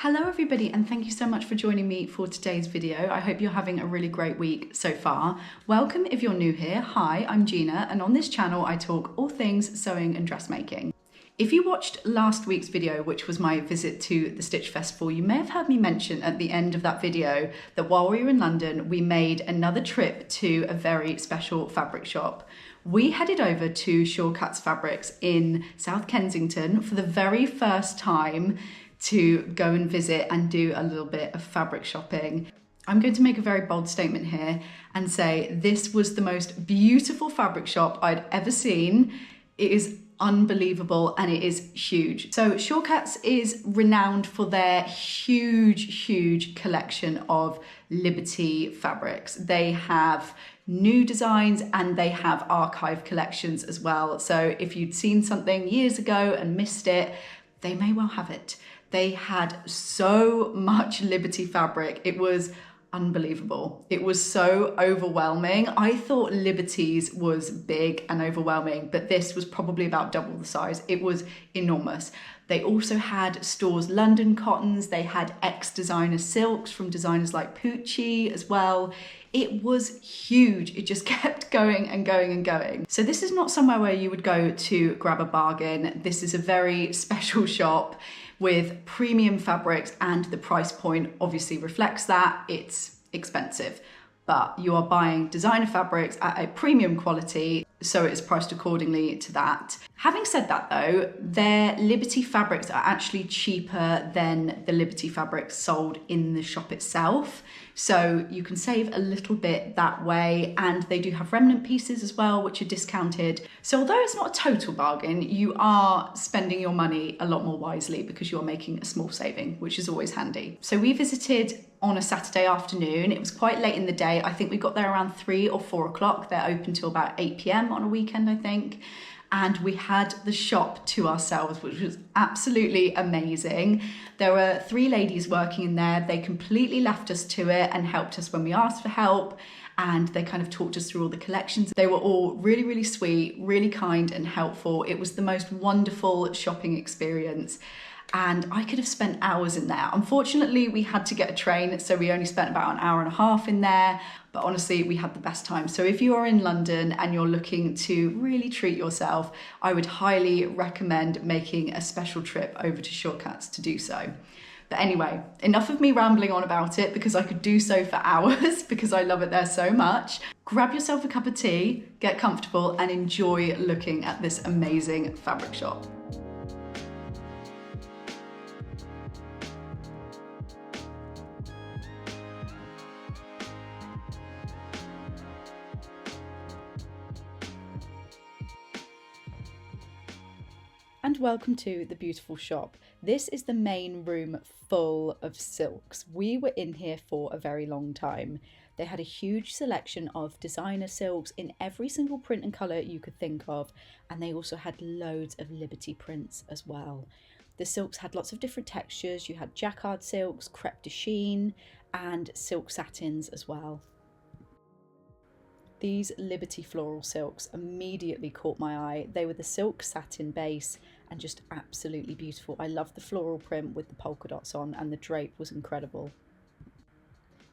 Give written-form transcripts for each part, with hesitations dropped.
Hello everybody, and thank you so much for joining me for today's video. I hope you're having a really great week so far. Welcome if you're new here. Hi, I'm Gina, and on this channel I talk all things sewing and dressmaking. If you watched last week's video, which was my visit to the Stitch Festival, you may have heard me mention at the end of that video that while we were in London, we made another trip to a very special fabric shop. We headed over to Shaukat Fabrics in South Kensington for the very first time to go and visit and do a little bit of fabric shopping. I'm going to make a very bold statement here and say this was the most beautiful fabric shop I'd ever seen. It is unbelievable and it is huge. So Shaukat's is renowned for their huge collection of Liberty fabrics. They have new designs and they have archive collections as well. So if you'd seen something years ago and missed it, they may well have it. They had so much Liberty fabric. It was unbelievable. It was so overwhelming. I thought Liberty's was big and overwhelming, but this was probably about double the size. It was enormous. They also had Storrs London cottons. They had ex-designer silks from designers like Pucci as well. It was huge. It just kept going and going and going. So this is not somewhere where you would go to grab a bargain. This is a very special shop with premium fabrics, and the price point obviously reflects that. It's expensive, but you are buying designer fabrics at a premium quality, so it is priced accordingly to that. Having said that though, their Liberty fabrics are actually cheaper than the Liberty fabrics sold in the shop itself. So you can save a little bit that way, and they do have remnant pieces as well, which are discounted. So although it's not a total bargain, you are spending your money a lot more wisely because you're making a small saving, which is always handy. So we visited on a Saturday afternoon. It was quite late in the day. I think we got there around 3 or 4 o'clock. They're open till about 8 p.m. on a weekend, I think. And we had the shop to ourselves, which was absolutely amazing. There were 3 ladies working in there. They completely left us to it and helped us when we asked for help. And they kind of talked us through all the collections. They were all really sweet, really kind and helpful. It was the most wonderful shopping experience. And I could have spent hours in there. Unfortunately, we had to get a train, so we only spent about an hour and a half in there. But honestly, we had the best time. So if you are in London and you're looking to really treat yourself, I would highly recommend making a special trip over to Shaukat's to do so. But anyway, enough of me rambling on about it because I could do so for hours because I love it there so much. Grab yourself a cup of tea, get comfortable, and enjoy looking at this amazing fabric shop. And welcome to the beautiful shop. This is the main room full of silks. We were in here for a very long time. They had a huge selection of designer silks in every single print and colour you could think of, and they also had loads of Liberty prints as well. The silks had lots of different textures. You had jacquard silks, crepe de chine, and silk satins as well. These Liberty floral silks immediately caught my eye. They were the silk satin base and just absolutely beautiful. I love the floral print with the polka dots on, and the drape was incredible.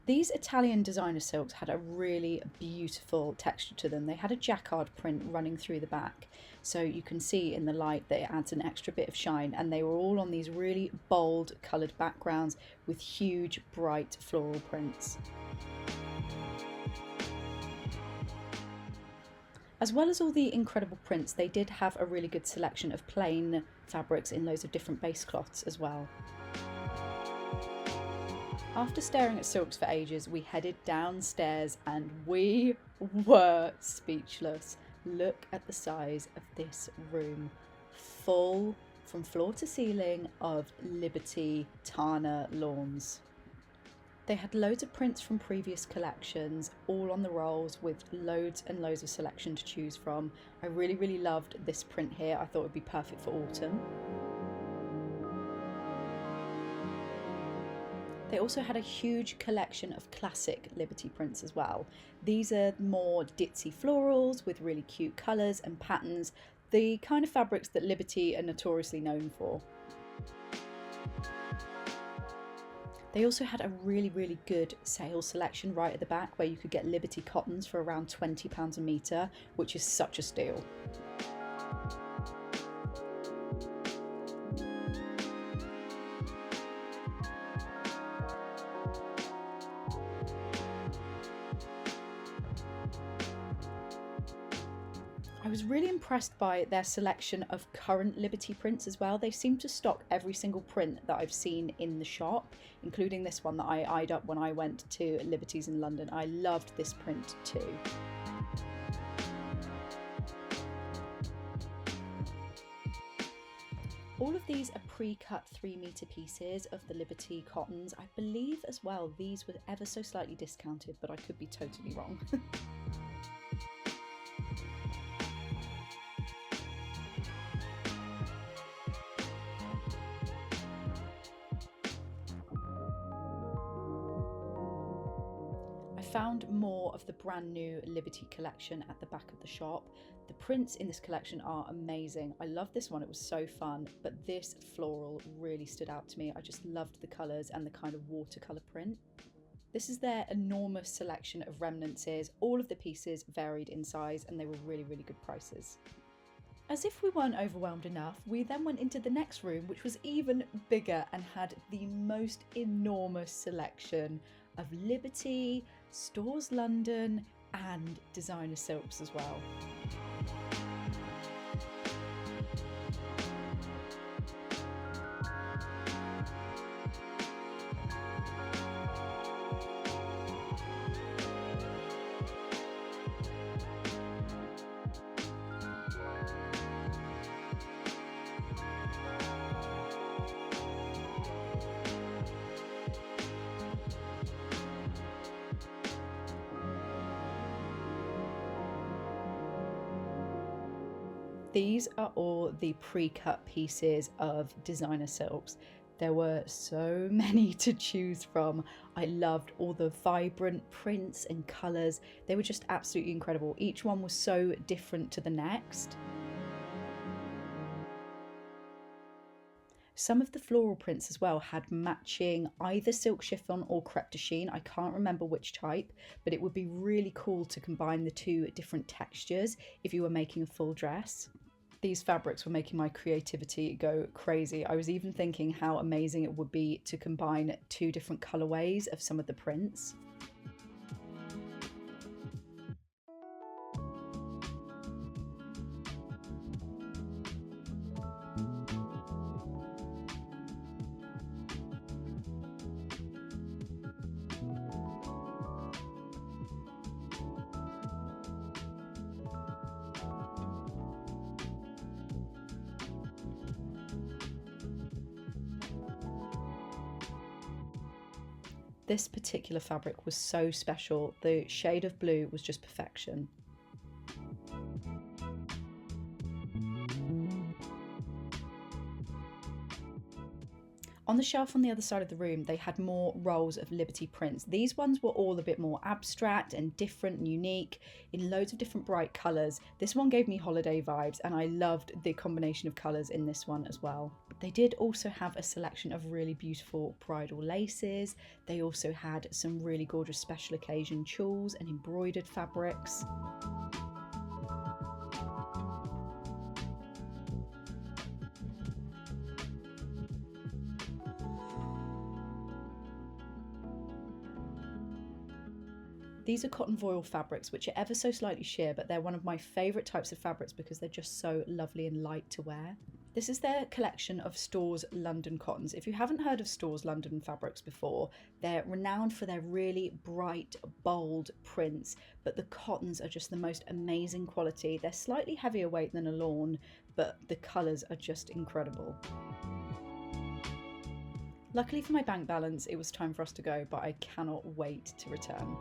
These Italian designer silks had a really beautiful texture to them. They had a jacquard print running through the back, so you can see in the light that it adds an extra bit of shine, and they were all on these really bold coloured backgrounds with huge bright floral prints. As well as all the incredible prints, they did have a really good selection of plain fabrics in loads of different base cloths as well. After staring at silks for ages, we headed downstairs and we were speechless. Look at the size of this room. Full from floor to ceiling of Liberty Tana lawns. They had loads of prints from previous collections, all on the rolls with loads and loads of selection to choose from. I really loved this print here. I thought it would be perfect for autumn. They also had a huge collection of classic Liberty prints as well. These are more ditzy florals with really cute colours and patterns, the kind of fabrics that Liberty are notoriously known for. They also had a really good sale selection right at the back where you could get Liberty cottons for around £20 a metre, which is such a steal. I was really impressed by their selection of current Liberty prints as well. They seem to stock every single print that I've seen in the shop, including this one that I eyed up when I went to Liberty's in London. I loved this print too. All of these are pre-cut 3-metre pieces of the Liberty cottons. I believe as well these were ever so slightly discounted, but I could be totally wrong. Found more of the brand new Liberty collection at the back of the shop. The prints in this collection are amazing. I love this one, it was so fun, but this floral really stood out to me. I just loved the colours and the kind of watercolour print. This is their enormous selection of Remnants. All of the pieces varied in size and they were really good prices. As if we weren't overwhelmed enough, we then went into the next room, which was even bigger and had the most enormous selection of Liberty, Storrs London and designer silks as well. These are all the pre-cut pieces of designer silks. There were so many to choose from. I loved all the vibrant prints and colours. They were just absolutely incredible. Each one was so different to the next. Some of the floral prints as well had matching either silk chiffon or crepe de chine. I can't remember which type, but it would be really cool to combine the two different textures if you were making a full dress. These fabrics were making my creativity go crazy. I was even thinking how amazing it would be to combine two different colorways of some of the prints. This particular fabric was so special. The shade of blue was just perfection. On the shelf on the other side of the room, they had more rolls of Liberty prints. These ones were all a bit more abstract and different and unique in loads of different bright colours. This one gave me holiday vibes and I loved the combination of colours in this one as well. They did also have a selection of really beautiful bridal laces. They also had some really gorgeous special occasion tulles and embroidered fabrics. These are cotton voile fabrics, which are ever so slightly sheer, but they're one of my favourite types of fabrics because they're just so lovely and light to wear. This is their collection of Storrs London cottons. If you haven't heard of Storrs London fabrics before, they're renowned for their really bright, bold prints, but the cottons are just the most amazing quality. They're slightly heavier weight than a lawn, but the colours are just incredible. Luckily for my bank balance, it was time for us to go, but I cannot wait to return.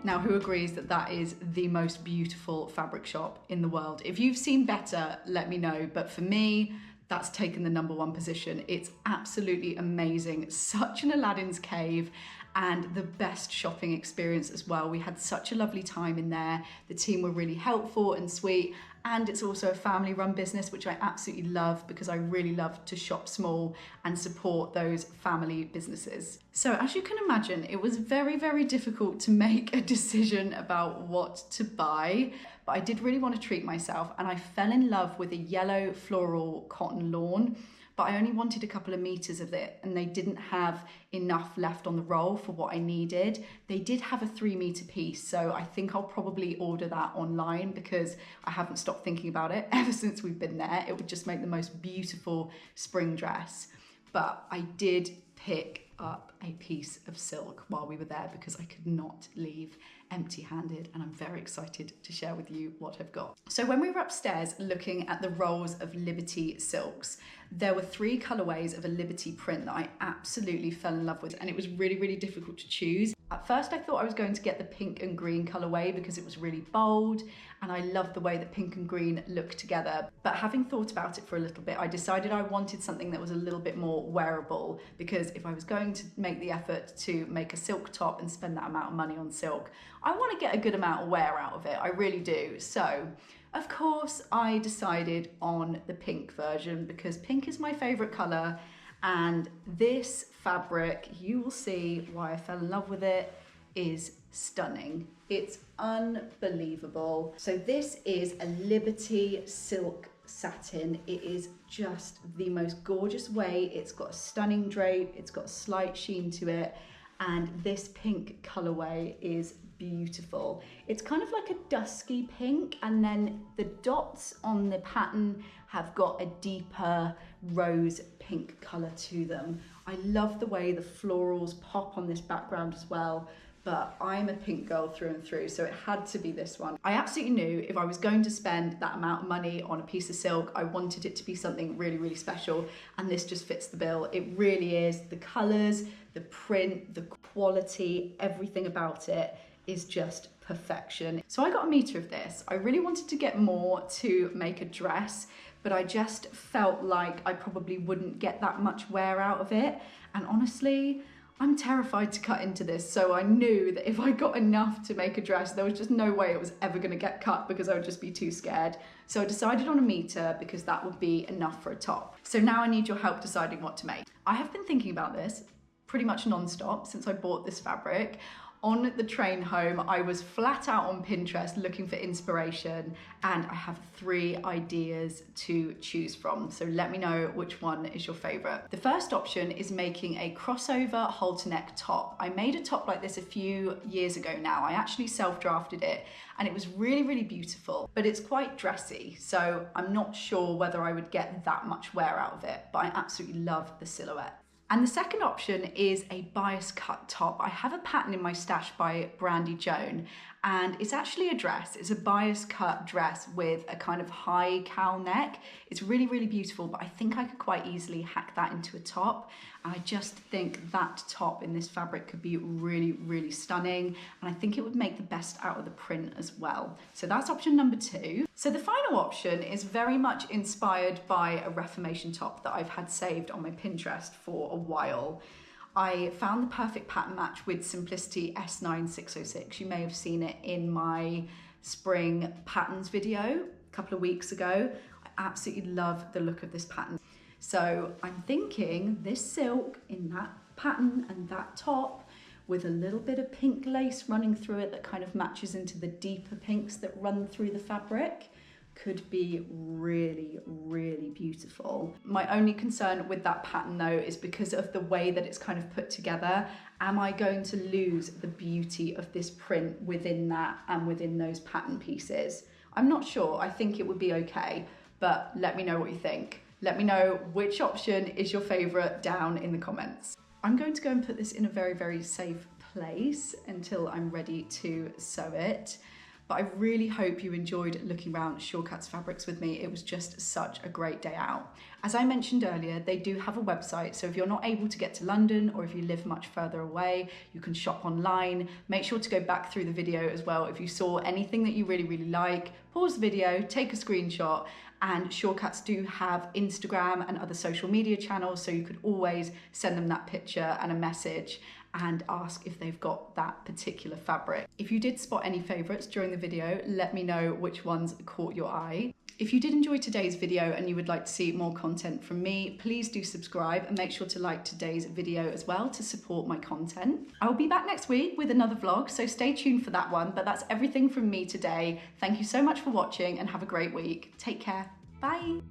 Now, who agrees that that is the most beautiful fabric shop in the world? If you've seen better, let me know. But for me, that's taken the #1 position. It's absolutely amazing. Such an Aladdin's cave. and the best shopping experience as well. We had such a lovely time in there. The team were really helpful and sweet, and it's also a family run business, which I absolutely love because I really love to shop small and support those family businesses. So as you can imagine, it was very, very difficult to make a decision about what to buy, but I did really want to treat myself, and I fell in love with a yellow floral cotton lawn. But I only wanted a couple of meters of it, and they didn't have enough left on the roll for what I needed. They did have a 3 meter piece, so I think I'll probably order that online because I haven't stopped thinking about it ever since we've been there. It would just make the most beautiful spring dress. But I did pick up a piece of silk while we were there because I could not leave empty-handed, and I'm very excited to share with you what I've got. So when we were upstairs looking at the rolls of Liberty silks, there were 3 colorways of a Liberty print that I absolutely fell in love with, and it was really, really difficult to choose. At first I thought I was going to get the pink and green colorway because it was really bold, and I love the way that pink and green look together. But having thought about it for a little bit, I decided I wanted something that was a little bit more wearable, because if I was going to make the effort to make a silk top and spend that amount of money on silk, I want to get a good amount of wear out of it. I really do. So of course I decided on the pink version because pink is my favorite color, and this fabric, you will see why I fell in love with it, is stunning. It's unbelievable. So this is a Liberty silk satin. It is just the most gorgeous way. It's got a stunning drape, it's got a slight sheen to it, and this pink colorway is beautiful. It's kind of like a dusky pink, and then the dots on the pattern have got a deeper rose pink color to them. I love the way the florals pop on this background as well, but I'm a pink girl through and through, so it had to be this one. I absolutely knew if I was going to spend that amount of money on a piece of silk, I wanted it to be something really, really special, and this just fits the bill. It really is. The colors, the print, the quality, everything about it is just perfection. So I got a meter of this. I really wanted to get more to make a dress, but I just felt like I probably wouldn't get that much wear out of it. And honestly, I'm terrified to cut into this, so I knew that if I got enough to make a dress, there was just no way it was ever gonna get cut because I would just be too scared. So I decided on a meter because that would be enough for a top. So now I need your help deciding what to make. I have been thinking about this pretty much non-stop since I bought this fabric. On the train home, I was flat out on Pinterest looking for inspiration, and I have 3 ideas to choose from. So let me know which one is your favorite. The first option is making a crossover halter neck top. I made a top like this a few years ago now. I actually self-drafted it, and it was really, really beautiful, but it's quite dressy. So I'm not sure whether I would get that much wear out of it, but I absolutely love the silhouette. And the second option is a bias cut top. I have a pattern in my stash by Brandi Joan, and it's actually a dress. It's a bias cut dress with a kind of high cowl neck. It's really, really beautiful, but I think I could quite easily hack that into a top. And I just think that top in this fabric could be really, really stunning. And I think it would make the best out of the print as well. So that's option number 2. So the final option is very much inspired by a Reformation top that I've had saved on my Pinterest for a while. I found the perfect pattern match with Simplicity S9606. You may have seen it in my spring patterns video a couple of weeks ago. I absolutely love the look of this pattern. So I'm thinking this silk in that pattern and that top with a little bit of pink lace running through it that kind of matches into the deeper pinks that run through the fabric could be really, really beautiful. My only concern with that pattern though is because of the way that it's kind of put together. Am I going to lose the beauty of this print within that and within those pattern pieces? I'm not sure. I think it would be okay, but let me know what you think. Let me know which option is your favorite down in the comments. I'm going to go and put this in a very, very safe place until I'm ready to sew it. But I really hope you enjoyed looking around Shaukat Fabrics with me. It was just such a great day out. As I mentioned earlier, they do have a website, so if you're not able to get to London or if you live much further away, you can shop online. Make sure to go back through the video as well. If you saw anything that you really, really like, pause the video, take a screenshot, and Shaukats do have Instagram and other social media channels, so you could always send them that picture and a message and ask if they've got that particular fabric. If you did spot any favorites during the video, let me know which ones caught your eye. If you did enjoy today's video and you would like to see more content from me, please do subscribe and make sure to like today's video as well to support my content. I will be back next week with another vlog, so stay tuned for that one. But that's everything from me today. Thank you so much for watching and have a great week. Take care. Bye.